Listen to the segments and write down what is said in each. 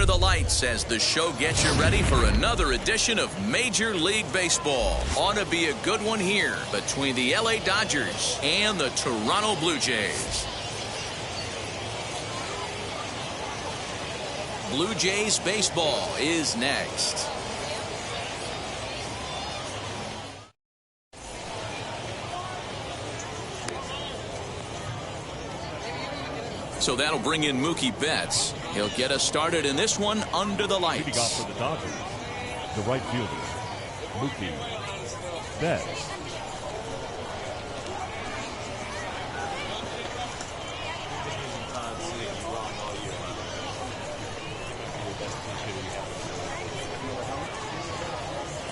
under the lights as the show gets you ready for another edition of Major League Baseball. Ought to be a good one here between the LA Dodgers and the Toronto Blue Jays. Blue Jays baseball is next. So that'll bring in Mookie Betts. He'll get us started in this one under the lights. Leading off for the Dodgers, the right fielder, Mookie Betts.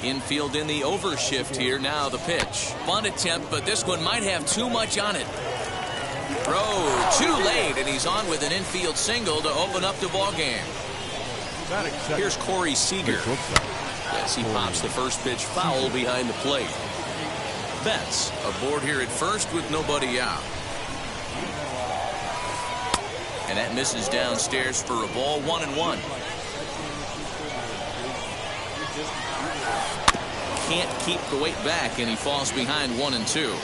Infield in the overshift here. Now the pitch. Bunt attempt, but this one might have too much on it. Throw too late, and he's on with an infield single to open up the ball game. Here's Corey Seager as he pops the first pitch foul behind the plate. Betts aboard here at first with nobody out. And that misses downstairs for a ball, 1-1. Can't keep the weight back, and he falls behind 1-2.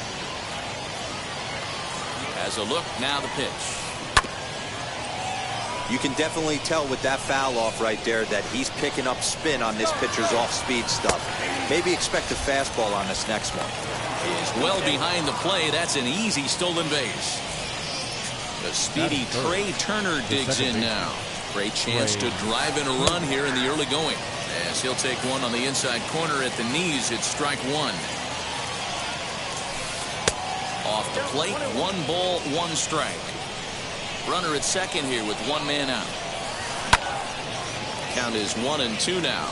As a look, now the pitch. You can definitely tell with that foul off right there that he's picking up spin on this pitcher's off-speed stuff. Maybe expect a fastball on this next one. Is well behind the play. That's an easy stolen base. The speedy Trey Turner digs in now. Great chance to drive in a run here in the early going. As he'll take one on the inside corner at the knees. It's strike one. Off the plate, 1 ball, 1 strike. Runner at second here with 1 man out. Count is 1-2 now.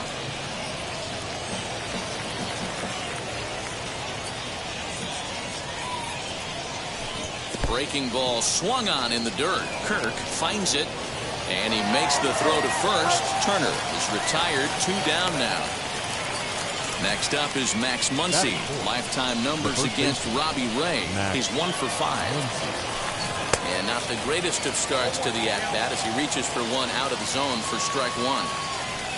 Breaking ball swung on in the dirt. Kirk finds it, and he makes the throw to first. Turner is retired, 2 down now. Next up is Max Muncy. Lifetime numbers against Robbie Ray. He's 1 for 5. And not the greatest of starts to the at-bat as he reaches for one out of the zone for strike 1.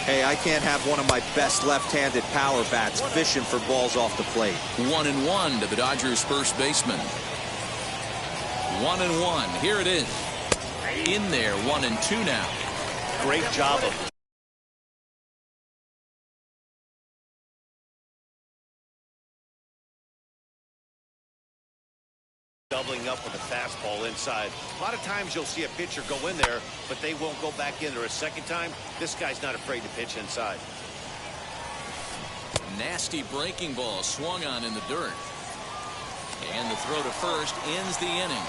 Hey, I can't have one of my best left-handed power bats fishing for balls off the plate. 1-1 to the Dodgers first baseman. 1-1. Here it is. In there, 1-2 now. Great job of doubling up with a fastball inside. A lot of times you'll see a pitcher go in there, but they won't go back in there a second time. This guy's not afraid to pitch inside. Nasty breaking ball swung on in the dirt. And the throw to first ends the inning.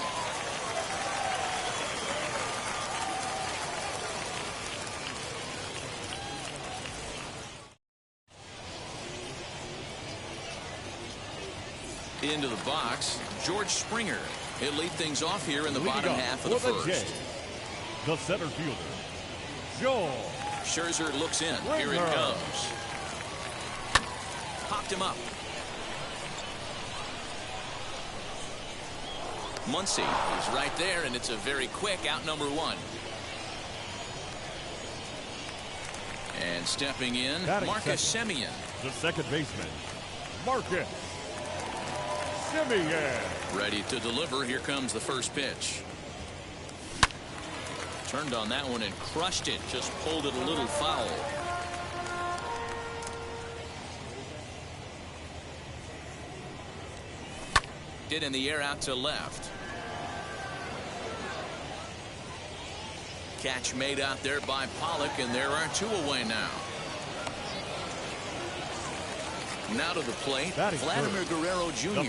Into the box, George Springer. He'll lead things off here in the bottom half of the first. The center fielder, Joe. Scherzer looks in. Here it comes. Popped him up. Muncy is right there, and it's a very quick out number 1. And stepping in, Marcus Semien. The second baseman, Marcus Semien. Ready to deliver. Here comes the first pitch. Turned on that one and crushed it. Just pulled it a little foul. Did in the air out to left. Catch made out there by Pollock, and there are 2 away now. Now to the plate, Vladimir Guerrero Jr.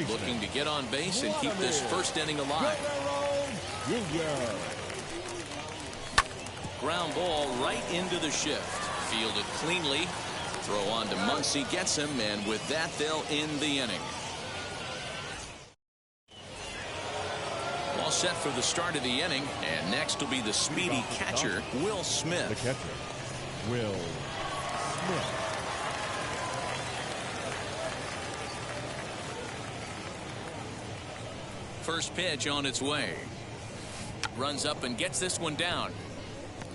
looking to get on base and keep this first inning alive. Ground ball right into the shift. Fielded cleanly. Throw on to Muncy, gets him, and with that, they'll end the inning. All set for the start of the inning, and next will be the speedy catcher, Will Smith. The catcher, Will Smith. First pitch on its way. Runs up and gets this one down.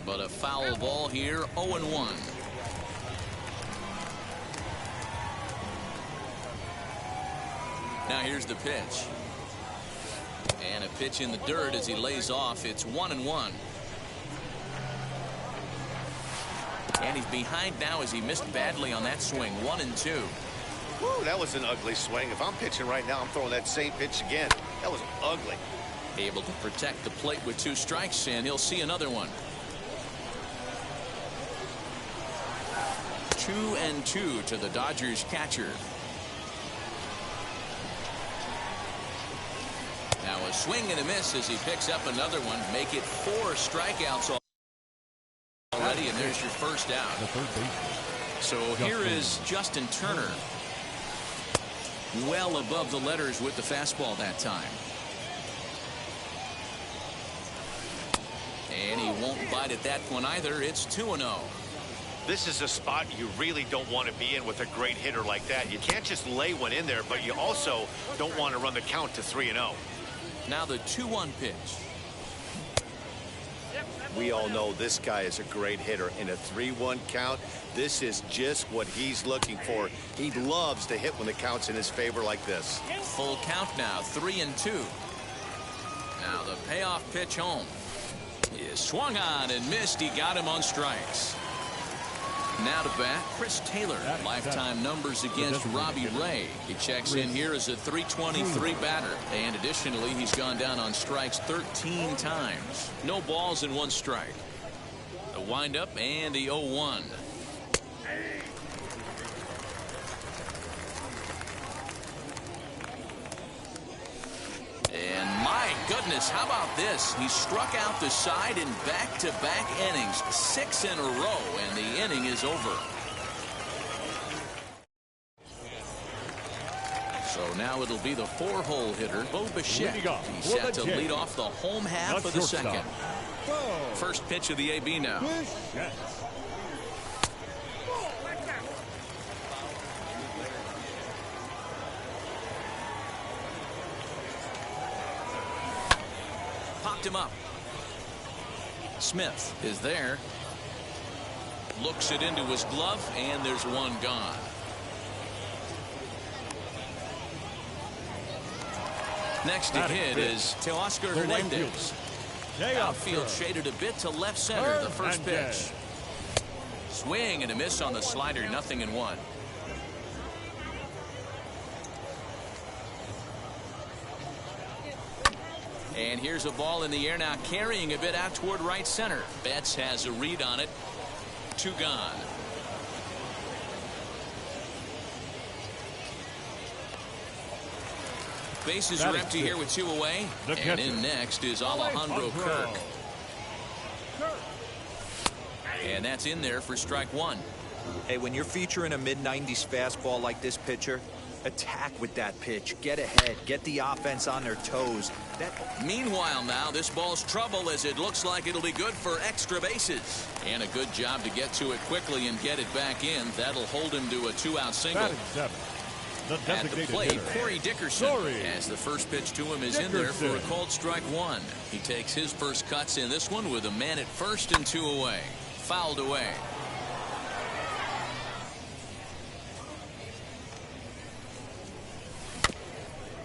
But a foul ball here, 0-1. Now here's the pitch. And a pitch in the dirt as he lays off. It's 1-1. And he's behind now as he missed badly on that swing. 1-2. Woo, that was an ugly swing. If I'm pitching right now, I'm throwing that same pitch again. That was ugly. Able to protect the plate with 2 strikes, and he'll see another one. 2-2 to the Dodgers catcher. Now a swing and a miss as he picks up another one. Make it 4 strikeouts already, and there's your first out. The third baseman. So here is Justin Turner. Well above the letters with the fastball that time. And he won't bite at that one either. It's 2-0. This is a spot you really don't want to be in with a great hitter like that. You can't just lay one in there, but you also don't want to run the count to 3-0. Now the 2-1 pitch. We all know this guy is a great hitter. In a 3-1 count, this is just what he's looking for. He loves to hit when the count's in his favor like this. Full count now, 3-2. Now the payoff pitch home. He swung on and missed. He got him on strikes. Now to bat, Chris Taylor. Lifetime numbers against Robbie Ray. He checks in here as a .323 batter. And additionally, he's gone down on strikes 13 times. No balls and 1 strike. The windup and the 0-1. And my goodness, how about this? He struck out the side in back-to-back innings, 6 in a row, and the inning is over. So now it'll be the 4-hole hitter, Bo Bichette. He's set to lead off the home half of the second. First pitch of the AB now. Popped him up. Smith is there. Looks it into his glove, and there's one gone. Next to hit is Teoscar Hernandez. Outfield shaded a bit to left center. The first pitch. Swing and a miss on the slider. 0-1. And here's a ball in the air now, carrying a bit out toward right center. Betts has a read on it. 2 gone. Bases are empty here with 2 away. And in next is Alejandro Kirk. And that's in there for strike 1. Hey, when you're featuring a mid-90s fastball like this pitcher, attack with that pitch. Get ahead. Get the offense on their toes. Meanwhile now, this ball's trouble as it looks like it'll be good for extra bases. And a good job to get to it quickly and get it back in. That'll hold him to a 2-out single. At the plate, Corey Dickerson, as the first pitch to him is in there for a called strike 1. He takes his first cuts in this one with a man at first and 2 away. Fouled away.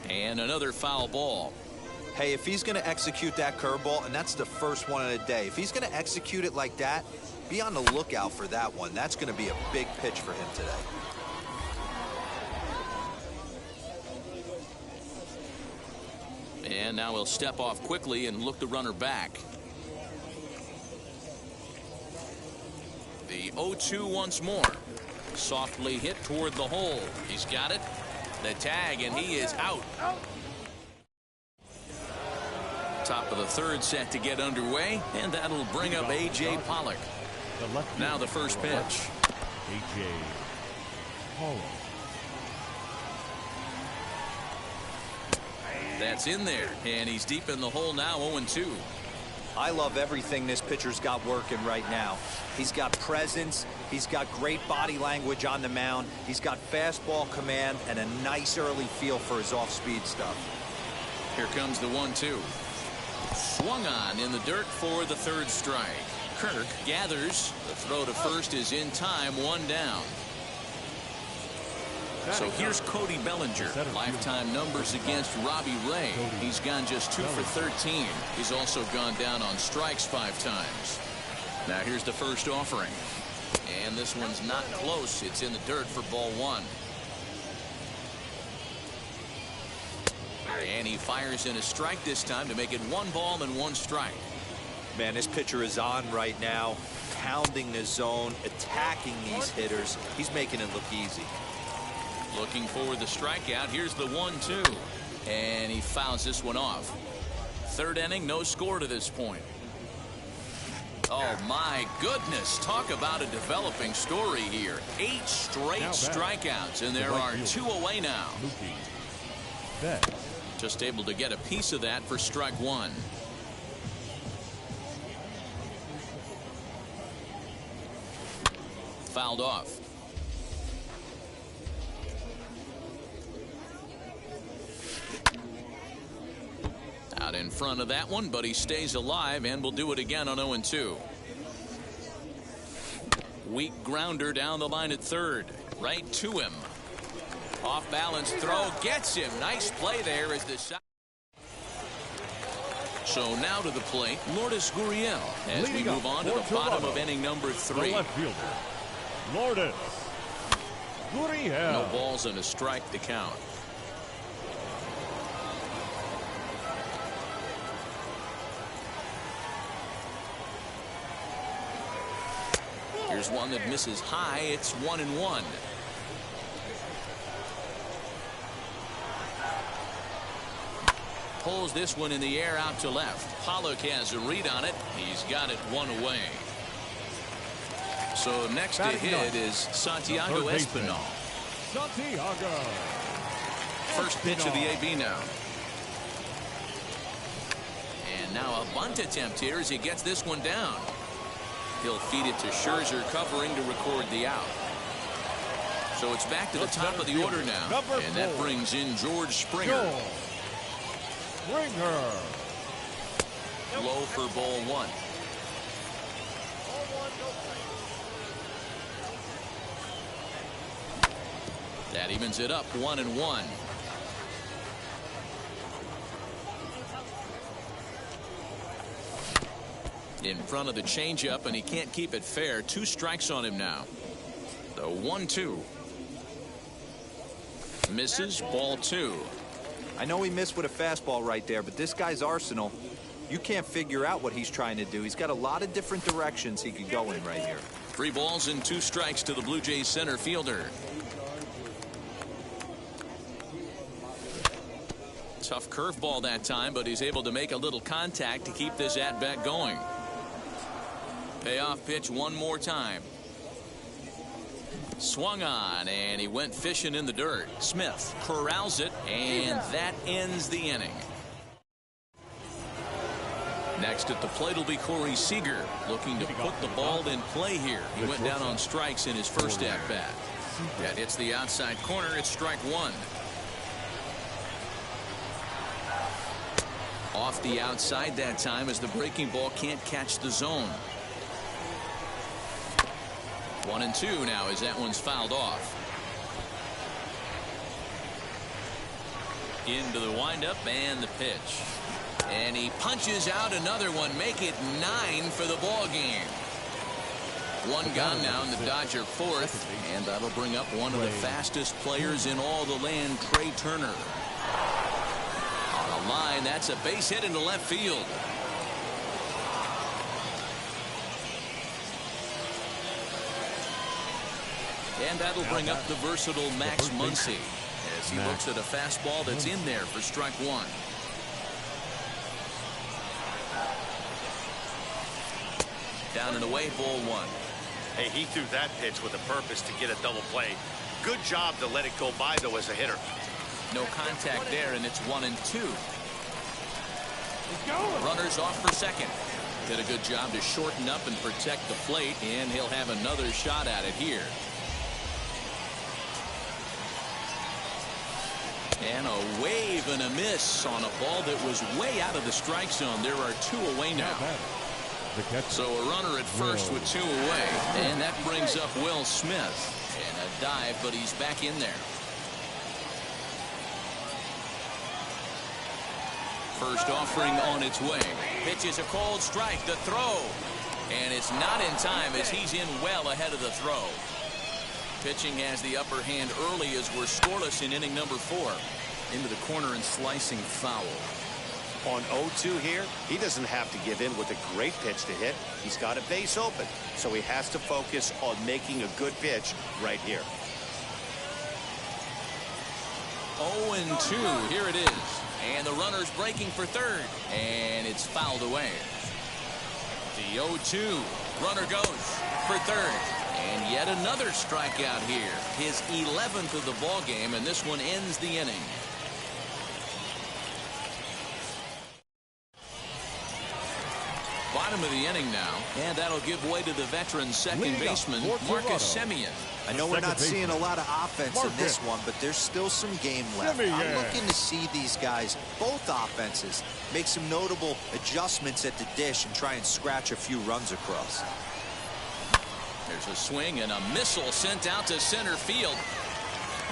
And another foul ball. Hey, if he's going to execute that curveball, and that's the first one of the day, if he's going to execute it like that, be on the lookout for that one. That's going to be a big pitch for him today. And now he'll step off quickly and look the runner back. The 0-2 once more. Softly hit toward the hole. He's got it. The tag, and he is out. Top of the third set to get underway, and that'll bring up A.J. Pollock. Now the first pitch. A.J. Pollock. That's in there, and he's deep in the hole now, 0-2. I love everything this pitcher's got working right now. He's got presence. He's got great body language on the mound. He's got fastball command and a nice early feel for his off-speed stuff. Here comes the 1-2. Swung on in the dirt for the third strike. Kirk gathers. The throw to first is in time, 1 down. So here's Cody Bellinger. Lifetime numbers against Robbie Ray. He's gone just 2 for 13. He's also gone down on strikes 5 times. Now here's the first offering. And this one's not close. It's in the dirt for ball 1. And he fires in a strike this time to make it 1 ball and 1 strike. Man, this pitcher is on right now, pounding the zone, attacking these hitters. He's making it look easy. Looking for the strikeout. Here's the 1-2. And he fouls this one off. 3rd inning, no score to this point. Oh, my goodness. Talk about a developing story here. 8 straight strikeouts, and there are 2 away now. Just able to get a piece of that for strike 1. Fouled off. Out in front of that one, but he stays alive and will do it again on 0-2. Weak grounder down the line at 3rd. Right to him. Off balance throw gets him. Nice play there as the shot. So now to the plate, Lourdes Gurriel as we move on to the bottom of inning number 3. Left fielder, Lourdes Gurriel. No balls and a strike to count. Here's one that misses high. It's 1-1. Pulls this one in the air out to left. Pollock has a read on it. He's got it 1 away. So next to hit is Santiago Espinal. Santiago. First pitch of the AB now. And now a bunt attempt here as he gets this one down. He'll feed it to Scherzer, covering to record the out. So it's back to the top of the order now. And that brings in George Springer. Low for ball 1. That evens it up 1-1. In front of the changeup, and he can't keep it fair. 2 strikes on him now. The 1-2. Misses, ball 2. I know he missed with a fastball right there, but this guy's arsenal, you can't figure out what he's trying to do. He's got a lot of different directions he could go in right here. 3 balls and 2 strikes to the Blue Jays center fielder. Tough curveball that time, but he's able to make a little contact to keep this at-bat going. Payoff pitch one more time. Swung on, and he went fishing in the dirt. Smith corrals it, and that ends the inning. Next at the plate will be Corey Seager, looking to put the ball in play here. He went down on strikes in his first at-bat. That hits the outside corner. It's strike 1. Off the outside that time as the breaking ball can't catch the zone. 1-2 now as that one's fouled off. Into the windup and the pitch. And he punches out another one. Make it 9 for the ball game. 1 gone now in the Dodger 4th. And that'll bring up one of the fastest players in all the land, Trey Turner. On the line, that's a base hit into left field. And that'll bring up the versatile Max Muncy as he looks at a fastball that's in there for strike 1. Down and away, ball 1. Hey, he threw that pitch with a purpose to get a double play. Good job to let it go by, though, as a hitter. No contact there, and it's 1-2. Runners off for second. Did a good job to shorten up and protect the plate, and he'll have another shot at it here. And a wave and a miss on a ball that was way out of the strike zone. There are 2 away now. The catcher. So a runner at first with 2 away. And that brings up Will Smith. And a dive, but he's back in there. First offering on its way. Pitch is a cold strike. The throw. And it's not in time as he's in well ahead of the throw. Pitching has the upper hand early as we're scoreless in inning number 4. Into the corner and slicing foul. On 0-2 here, he doesn't have to give in with a great pitch to hit. He's got a base open, so he has to focus on making a good pitch right here. 0-2. Here it is. And the runner's breaking for third. And it's fouled away. The 0-2. Runner goes for third. And yet another strikeout here. His 11th of the ball game, and this one ends the inning. Bottom of the inning now, and that'll give way to the veteran second baseman, Marcus Semien. I know we're not seeing a lot of offense in this one, but there's still some game left. I'm looking to see these guys, both offenses, make some notable adjustments at the dish and try and scratch a few runs across. There's a swing and a missile sent out to center field.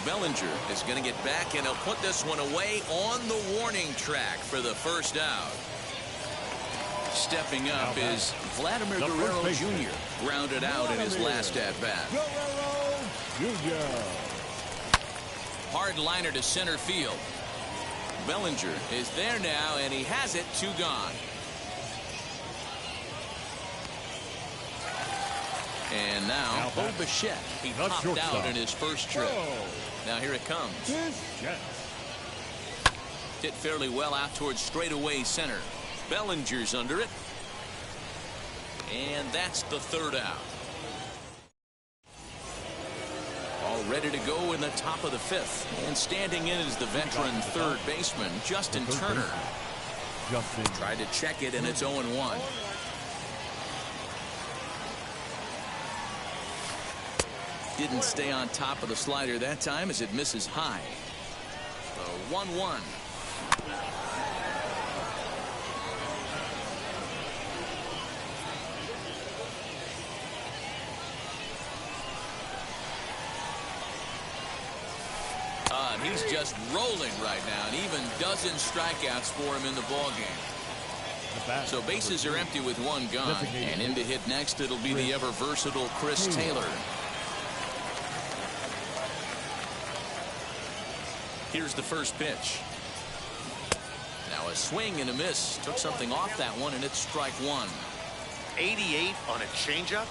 Bellinger is going to get back, and he'll put this one away on the warning track for the first out. Stepping up is Vladimir Guerrero Jr. Grounded out in his last at-bat. Guerrero Jr. Hard liner to center field. Bellinger is there now, and he has it. 2 gone. And now, Bo Bichette. He popped out in his first trip. Now here it comes. Hit fairly well out towards straightaway center. Bellinger's under it. And that's the 3rd out. All ready to go in the top of the 5th. And standing in is the veteran third baseman, Justin Turner. Tried to check it, and it's 0-1. Didn't stay on top of the slider that time as it misses high. So 1-1. He's just rolling right now, and even dozen strikeouts for him in the ballgame. So bases are empty with 1 gone, and in to hit next it'll be the ever versatile Chris Taylor. Here's the first pitch. Now a swing and a miss. Took something off that one, and it's strike 1. 88 on a changeup?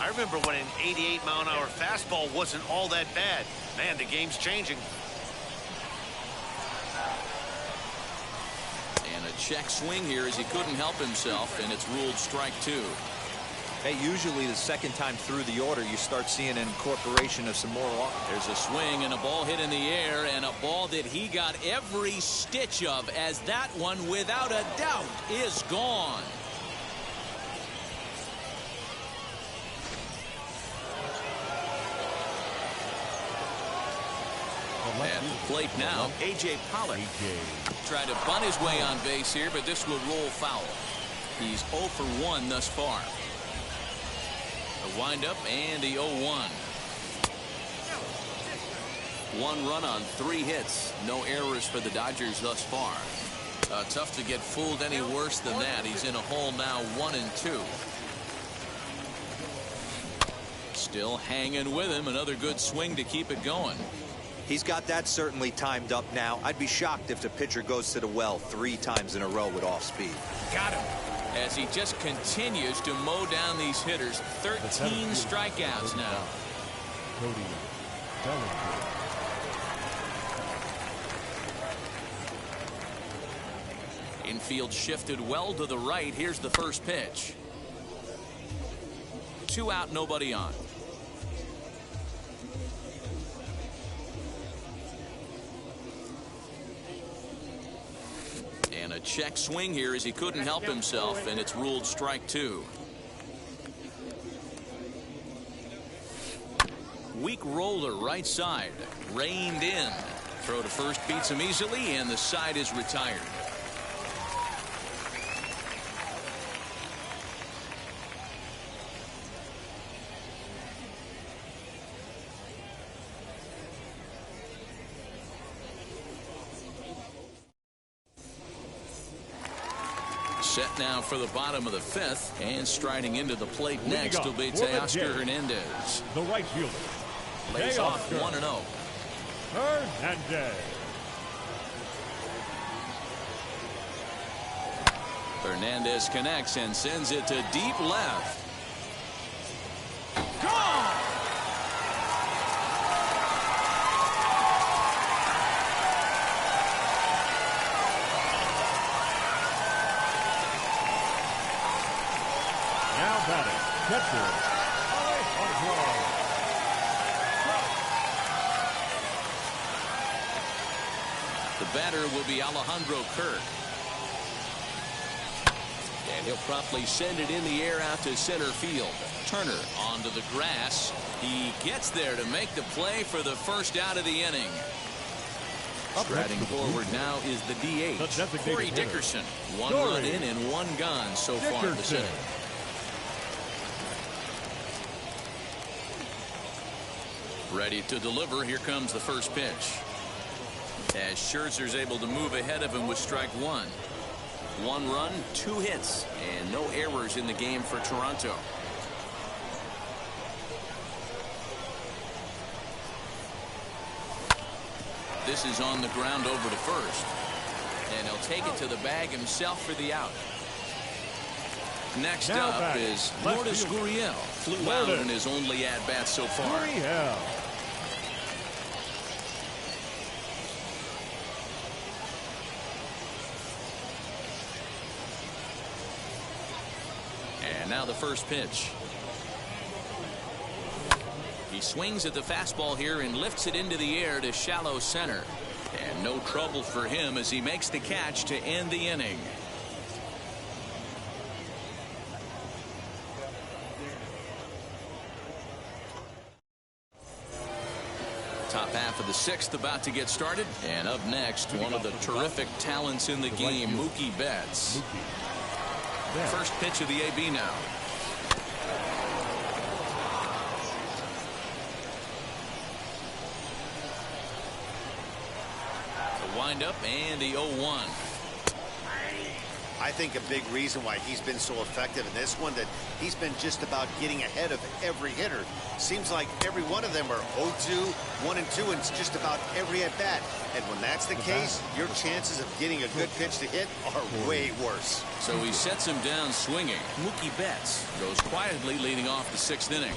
I remember when an 88-mile-an-hour fastball wasn't all that bad. Man, the game's changing. And a check swing here as he couldn't help himself, and it's ruled strike 2. Hey, usually the second time through the order, you start seeing an incorporation of some more. There's a swing and a ball hit in the air, and a ball that he got every stitch of, as that one, without a doubt, is gone. At the plate now, A.J. Pollock. Tried to bunt his way on base here, but this will roll foul. He's 0 for 1 thus far. A windup and the 0-1. 1 run on 3 hits. No errors for the Dodgers thus far. Tough to get fooled any worse than that. He's in a hole now, 1-2. Still hanging with him. Another good swing to keep it going. He's got that certainly timed up now. I'd be shocked if the pitcher goes to the well 3 times in a row with off speed. Got him. As he just continues to mow down these hitters. 13 strikeouts now. Infield shifted well to the right. Here's the first pitch. 2 out, nobody on. And a check swing here as he couldn't help himself, and it's ruled strike 2. Weak roller right side. Reined in. Throw to first beats him easily, and the side is retired. Set now for the bottom of the fifth, and striding into the plate next will be Teoscar Hernandez. The right fielder. Lays off 1-0. Hernandez. Hernandez connects and sends it to deep left. Gone! Now batting, catcher, Alejandro. The batter will be Alejandro Kirk. And he'll promptly send it in the air out to center field. Turner onto the grass. He gets there to make the play for the first out of the inning. Striding forward now is the DH, Corey Dickerson. One run in and one gone so far this inning. Ready to deliver. Here comes the first pitch. As Scherzer's able to move ahead of him with strike one. 1 run, 2 hits, and no errors in the game for Toronto. This is on the ground over to first. And he'll take it to the bag himself for the out. Next up is Lourdes Gurriel. Flew out in his only at-bat so far. And now the first pitch. He swings at the fastball here and lifts it into the air to shallow center. And no trouble for him as he makes the catch to end the inning. Top half of the sixth about to get started. And up next, one of the terrific talents in the game, Mookie Betts. First pitch of the AB now. The windup and the 0-1. I think a big reason why he's been so effective in this one, that he's been just about getting ahead of every hitter. Seems like every one of them are 0-2, 1-2, and it's just about every at bat. And when that's the case, your chances of getting a good pitch to hit are way worse. So he sets him down swinging. Mookie Betts goes quietly leading off the sixth inning.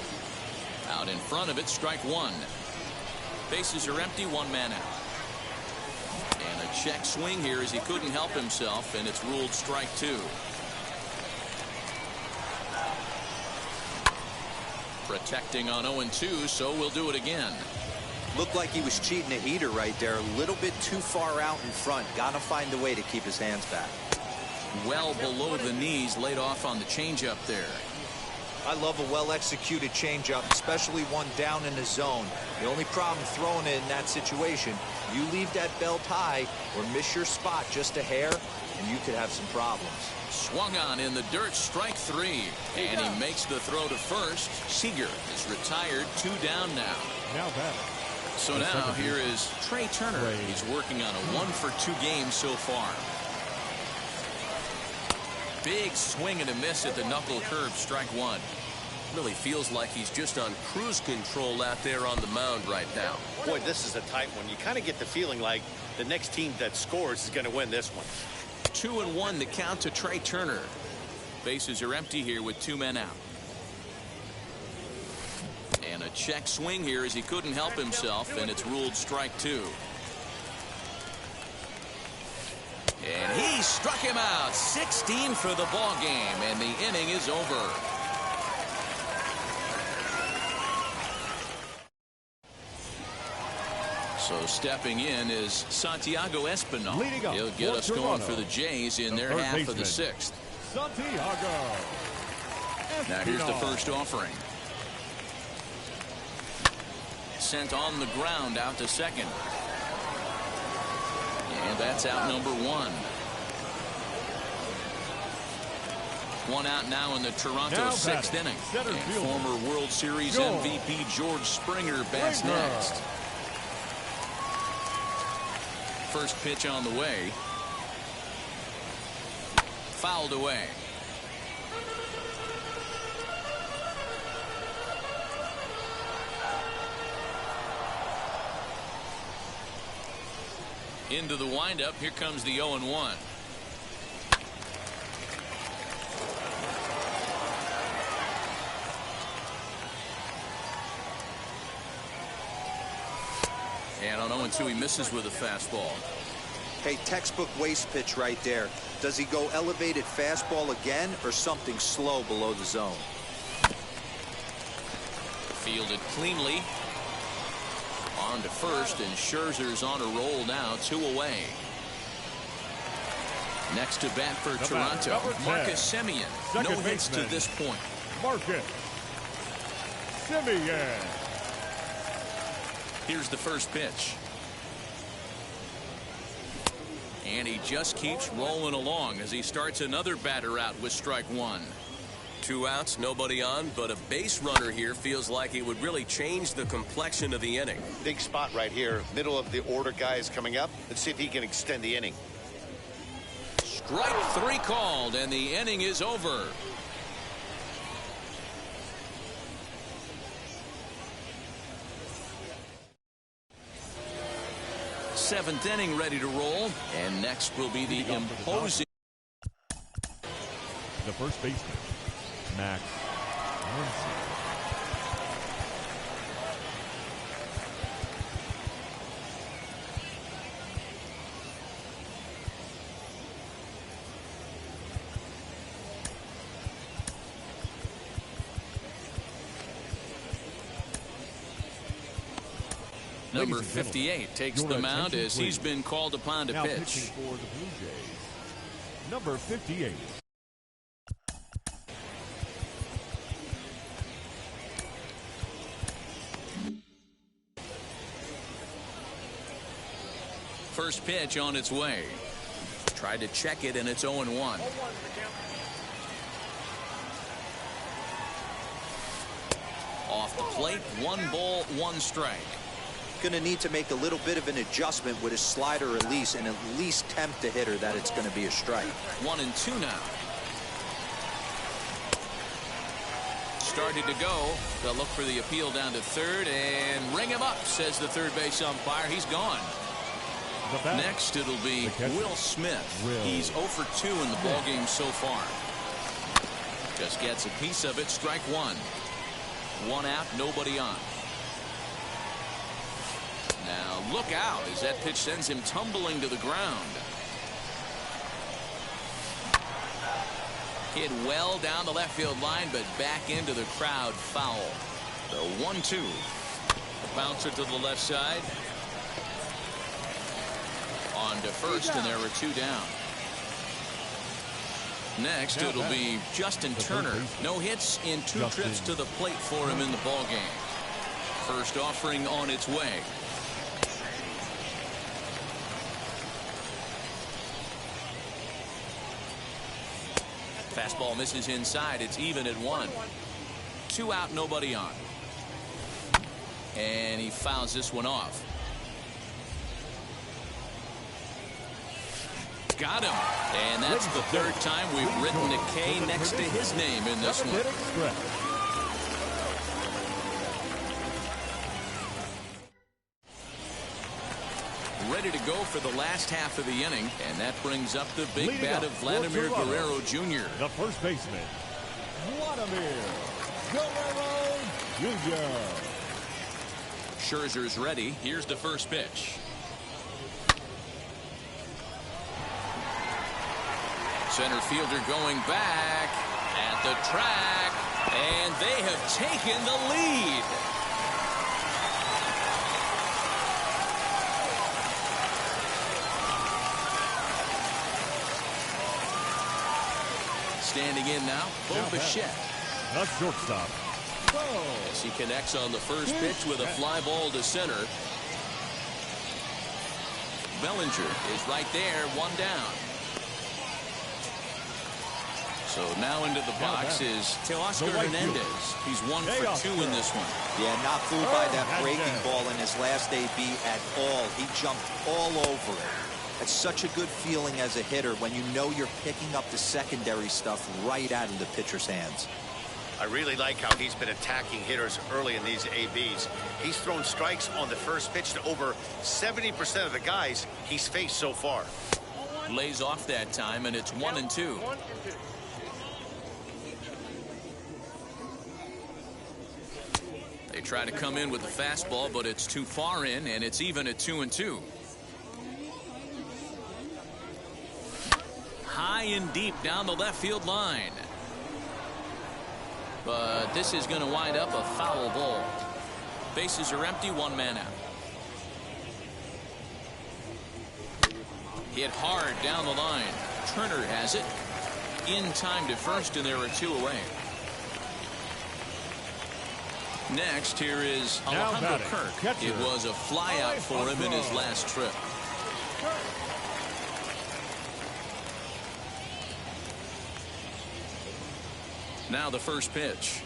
Out in front of it, strike one. Bases are empty, 1 man out. And a check swing here as he couldn't help himself, and it's ruled strike two. Protecting on 0-2, so we'll do it again. Looked like he was cheating a heater right there. A little bit too far out in front. Gotta find a way to keep his hands back. Well below the knees, laid off on the changeup there. I love a well-executed changeup, especially one down in the zone. The only problem throwing it in that situation, you leave that belt high or miss your spot just a hair, and you could have some problems. Swung on in the dirt, strike three. And he makes the throw to first. Seager is retired, 2 down now. Now batting. So now here is Trey Turner. He's working on a 1-for-2 game so far. Big swing and a miss at the knuckle curve, strike one. Really feels like he's just on cruise control out there on the mound right now. Boy, this is a tight one. You kind of get the feeling like the next team that scores is going to win this one. 2-1 the count to Trey Turner. Bases are empty here with 2 men out. And a check swing here as he couldn't help himself, and it's ruled strike two. And he struck him out. 16 for the ball game, and the inning is over. So stepping in is Santiago Espinal. He'll get us going for the Jays in their half of the sixth. Santiago. Now here's the first offering. Sent on the ground out to second. And that's out number 1. 1 out now in the Toronto sixth inning. And former World Series MVP George Springer bats next. First pitch on the way. fouled away. Into the windup. Here comes the 0-1. And on 0-2, he misses with a fastball. Hey, textbook waste pitch right there. Does he go elevated fastball again or something slow below the zone? Fielded cleanly. On to first, and Scherzer's on a roll now, 2 away. Next to bat for Toronto, Marcus Semien. No hits to this point. Marcus Semien. Here's the first pitch. And he just keeps rolling along as he starts another batter out with strike one. 2 outs, nobody on, but a base runner here feels like it would really change the complexion of the inning. Big spot right here. Middle of the order guy is coming up. Let's see if he can extend the inning. Strike 3 called, and the inning is over. Seventh inning ready to roll, and next will be the imposing. The first baseman, Max Muncy. Number 58 takes the mound as he's been called upon to now pitch. Pitching for the Blue Jays, number 58. First pitch on its way. Tried to check it, and it's 0-1. Off the plate, 1 ball, 1 strike. Going to need to make a little bit of an adjustment with his slider release and at least tempt the hitter that it's going to be a strike. 1-2 now. Started to go. They'll look for the appeal down to third and ring him up, says the third base umpire. He's gone. Next, it'll be Will Smith. He's 0 for 2 in the ballgame so far. Just gets a piece of it. Strike 1. 1 out, nobody on. Now look out as that pitch sends him tumbling to the ground. Hit well down the left field line, but back into the crowd foul. The 1-2. Bouncer to the left side. On to first, and there are 2 down. Next, it'll be Justin Turner. No hits in 2 trips to the plate for him in the ballgame. First offering on its way. Fastball misses inside. It's even at 1. 2 out, nobody on. And he fouls this one off. Got him. And that's the 3rd time we've written a K next to his name in this one. Ready to go for the last half of the inning, and that brings up the big bat of Vladimir Guerrero Jr. The first baseman, Vladimir Guerrero Jr. Scherzer's ready. Here's the first pitch. Center fielder going back at the track, and they have taken the lead. Standing in now, Bo Bichette. The shortstop, As he connects on the first pitch with a fly ball to center. Bellinger is right there, 1 down. So now into the box is Teoscar Hernandez. He's 1 for 2 in this one. Yeah, not fooled by that breaking ball in his last AB at all. He jumped all over it. It's such a good feeling as a hitter when you know you're picking up the secondary stuff right out of the pitcher's hands. I really like how he's been attacking hitters early in these ABs. He's thrown strikes on the first pitch to over 70% of the guys he's faced so far. Lays off that time, and it's 1-2. They try to come in with the fastball, but it's too far in, and it's even at 2-2. High and deep down the left field line. But this is going to wind up a foul ball. Bases are empty, one man out. Hit hard down the line. Turner has it. In time to first, and there are two away. Next, here is Alejandro Kirk. It was a flyout for him in his last trip. Now the first pitch.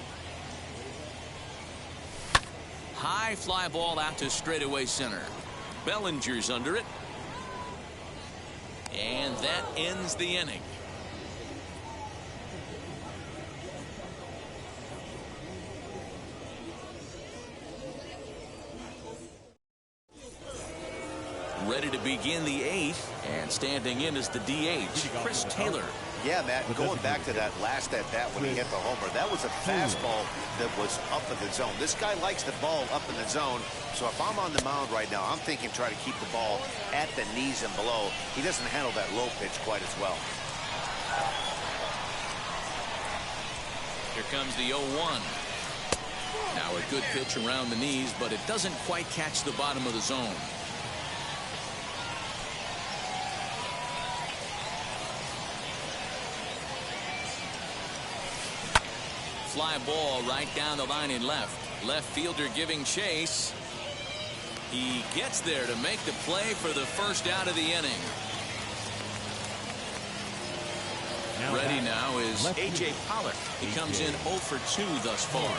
High fly ball out to straightaway center. Bellinger's under it. And that ends the inning. Ready to begin the eighth, and standing in is the DH, Chris Taylor. Yeah, Matt, going back to that last at-bat when he hit the homer, that was a fastball that was up in the zone. This guy likes the ball up in the zone, so if I'm on the mound right now, I'm thinking try to keep the ball at the knees and below. He doesn't handle that low pitch quite as well. Here comes the 0-1. Now a good pitch around the knees, but it doesn't quite catch the bottom of the zone. Fly ball right down the line in left. Left fielder giving chase. He gets there to make the play for the first out of the inning. Ready now is A.J. Pollock. He comes in 0 for 2 thus far.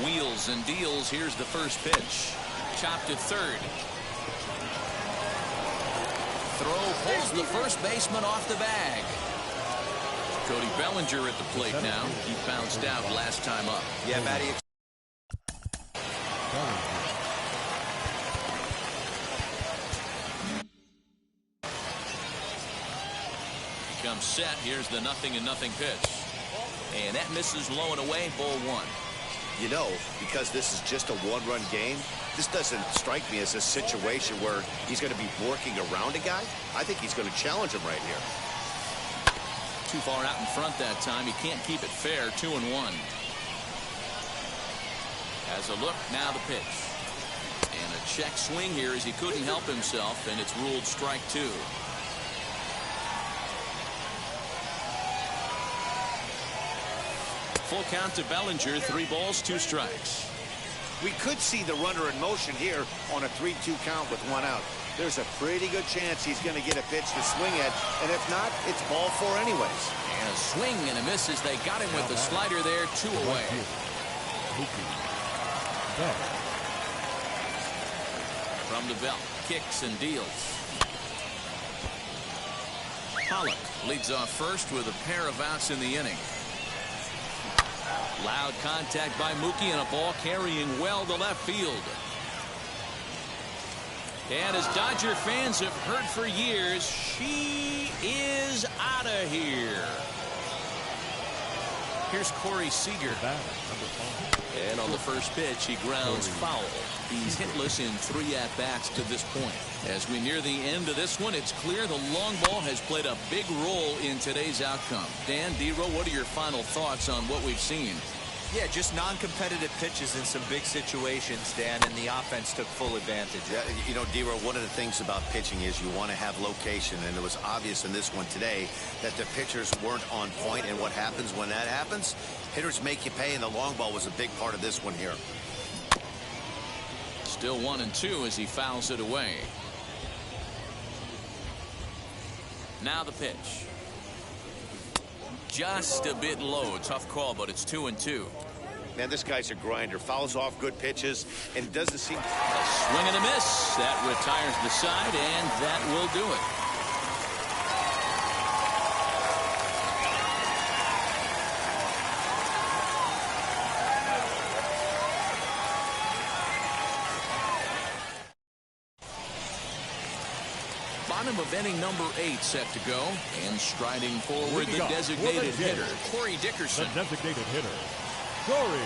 Wheels and deals. Here's the first pitch. Chopped to third. Throw pulls the first baseman off the bag. Cody Bellinger at the plate now. He bounced out last time up. Yeah, Matty. Comes set. Here's the 0-0 pitch. And that misses low and away. Ball one. You know, because this is just a one-run game, this doesn't strike me as a situation where he's going to be working around a guy. I think he's going to challenge him right here. Too far out in front that time. He can't keep it fair. 2-1. Has a look. Now the pitch. And a check swing here as he couldn't help himself, and it's ruled strike 2. Full count to Bellinger. 3 balls, 2 strikes. We could see the runner in motion here on a 3-2 count with 1 out. There's a pretty good chance he's going to get a pitch to swing at, and if not, it's ball 4 anyways. And a swing and a miss as they got him with the slider there. 2 away. From the belt, kicks and deals. Pollock leads off first with a pair of outs in the inning. Loud contact by Mookie and a ball carrying well to left field. And as Dodger fans have heard for years, she is out of here. Here's Corey Seager. And on the first pitch, he grounds foul. He's hitless in 3 at-bats to this point. As we near the end of this one, it's clear the long ball has played a big role in today's outcome. Dan, D-Row, what are your final thoughts on what we've seen? Yeah, just non-competitive pitches in some big situations, Dan, and the offense took full advantage. Yeah, you know, D-Row, one of the things about pitching is you want to have location, and it was obvious in this one today that the pitchers weren't on point, and what happens when that happens? Hitters make you pay, and the long ball was a big part of this one here. Still 1-2 as he fouls it away. Now the pitch. Just a bit low. Tough call, but it's 2-2. Man, this guy's a grinder. Fouls off good pitches and doesn't seem... A swing and a miss. That retires the side, and that will do it. Bottom of inning number 8 set to go, and striding forward the designated hitter, Corey Dickerson. The designated hitter, Corey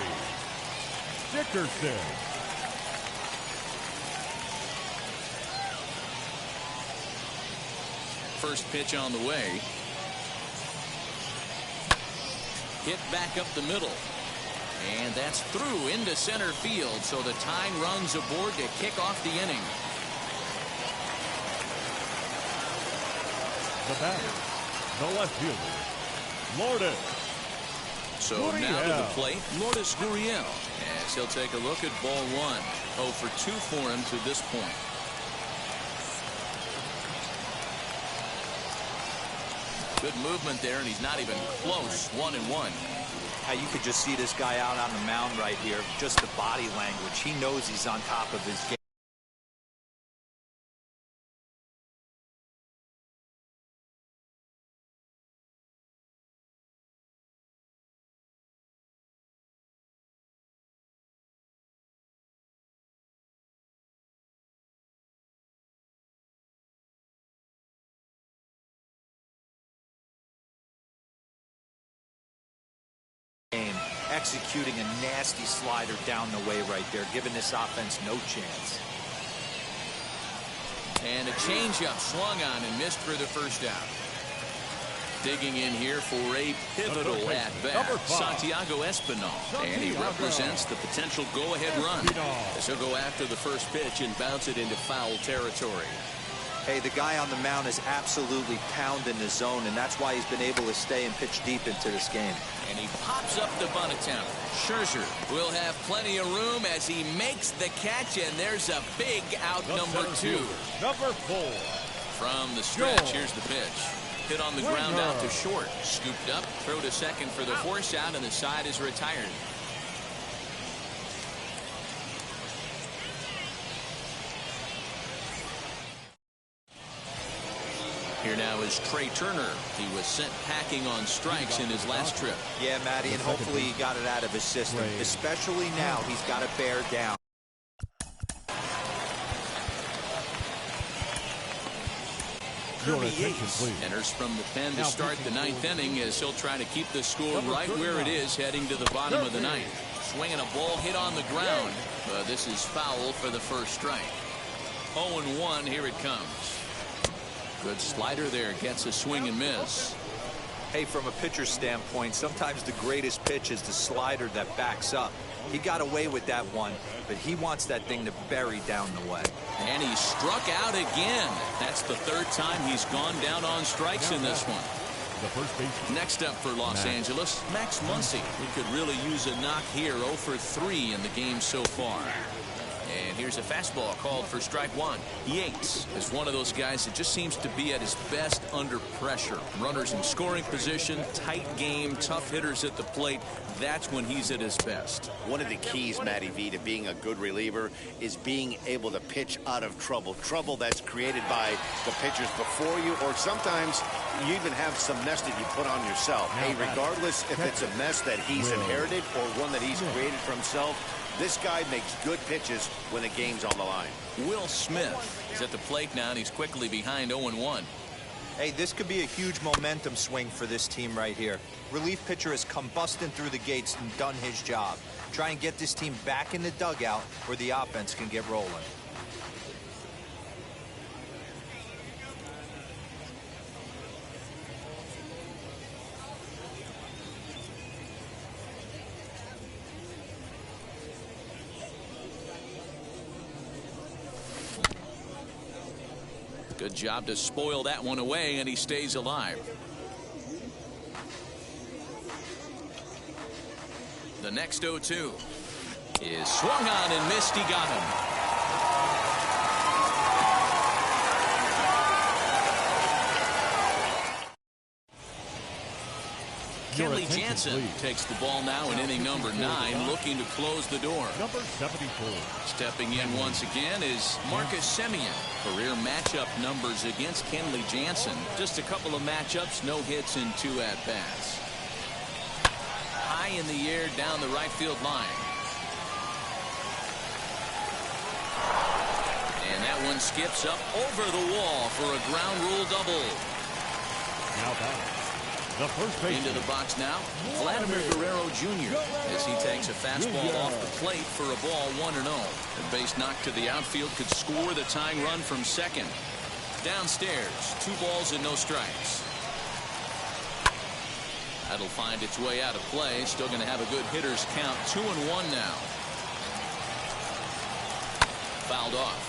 Dickerson. First pitch on the way. Hit back up the middle. And that's through into center field, so the tying runs aboard to kick off the inning. The batter, the left fielder, Lourdes. So Gurriel. now to the plate, Lourdes Gurriel. As he'll take a look at ball 1. 0 for 2 for him to this point. Good movement there, and he's not even close. 1-1. You could just see this guy out on the mound right here. Just the body language. He knows he's on top of his game. Executing a nasty slider down the way right there, giving this offense no chance. And a changeup swung on and missed for the first out. Digging in here for a pivotal at-bat, Santiago Espinal. And he represents the potential go-ahead run, as he'll go after the first pitch and bounce it into foul territory. Hey, the guy on the mound is absolutely pounding the zone, and that's why he's been able to stay and pitch deep into this game. And he pops up the bunt attempt. Scherzer will have plenty of room as he makes the catch, and there's a big out number 2. Number 4. From the stretch, here's the pitch. Hit on the ground out to short. Scooped up, throw to second for the force out, and the side is retired. Here now is Trey Turner. He was sent packing on strikes in his last trip. Yeah, Matty, and hopefully he got it out of his system. Especially now, he's got to bear down. Your attention, please. Enters from the pen to start the 9th inning as he'll try to keep the score right where it is heading to the bottom of the 9th. Swinging a ball hit on the ground. This is foul for the first strike. 0-1, here it comes. Good slider there, gets a swing and miss. Hey, from a pitcher's standpoint, sometimes the greatest pitch is the slider that backs up. He got away with that one, but he wants that thing to bury down the way. And he struck out again. That's the 3rd time he's gone down on strikes in this one. The first baseman. Next up for Los Angeles, Max Muncy. He could really use a knock here. 0 for 3 in the game so far. And here's a fastball called for strike 1. Yates is one of those guys that just seems to be at his best under pressure. Runners in scoring position, tight game, tough hitters at the plate. That's when he's at his best. One of the keys, Matty V, to being a good reliever is being able to pitch out of trouble. Trouble that's created by the pitchers before you, or sometimes you even have some mess that you put on yourself. Hey, regardless if it's a mess that he's inherited or one that he's created for himself, this guy makes good pitches when the game's on the line. Will Smith is at the plate now, and he's quickly behind 0-1. Hey, this could be a huge momentum swing for this team right here. Relief pitcher has come busting through the gates and done his job. Try and get this team back in the dugout where the offense can get rolling. Good job to spoil that one away, and he stays alive. The next 0-2 is swung on and missed. He got him. Your Kenley attention, Jansen please. takes the ball now in inning number 9, looking to close the door. Number 74. Stepping in once again is Marcus Semien. Career matchup numbers against Kenley Jansen. Just a couple of matchups, no hits and 2 at-bats. High in the air down the right field line. And that one skips up over the wall for a ground rule double. Now back. The first base. Into the box now, Vladimir Guerrero Jr. as he takes a fastball off the plate for a ball 1-0. The base knocked to the outfield could score the tying run from second. Downstairs, 2 balls and no strikes. That'll find its way out of play. Still going to have a good hitter's count. 2-1 now. Fouled off.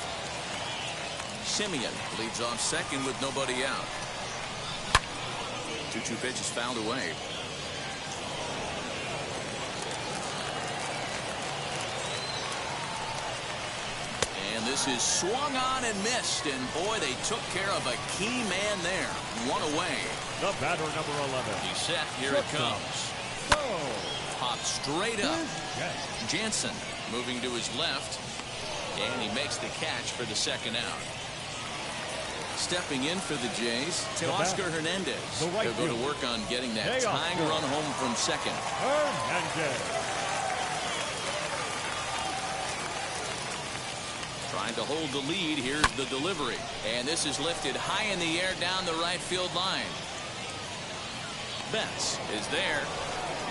Semien leads off second with nobody out. 2-2 pitch is fouled away. And this is swung on and missed. And boy, they took care of a key man there. 1 away. The batter, number 11. He's set. Here it comes. Popped straight up. Jansen moving to his left. And he makes the catch for the second out. Stepping in for the Jays, Teoscar Hernandez. He'll go to work on getting that tying run home from second. Hernandez. Trying to hold the lead. Here's the delivery. And this is lifted high in the air down the right field line. Betts is there.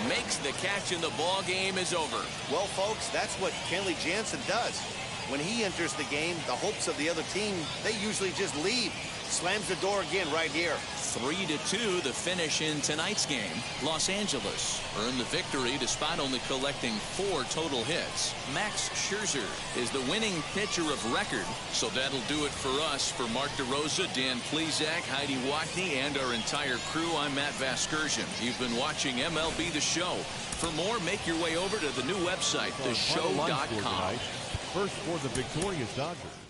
Makes the catch and the ball game is over. Well, folks, that's what Kenley Jansen does. When he enters the game, the hopes of the other team, they usually just leave. Slams the door again right here. 3-2 the finish in tonight's game. Los Angeles earned the victory despite only collecting 4 total hits. Max Scherzer is the winning pitcher of record. So that'll do it for us. For Mark DeRosa, Dan Plezak, Heidi Watney, and our entire crew, I'm Matt Vasgersian. You've been watching MLB The Show. For more, make your way over to the new website, theshow.com. First for the victorious Dodgers.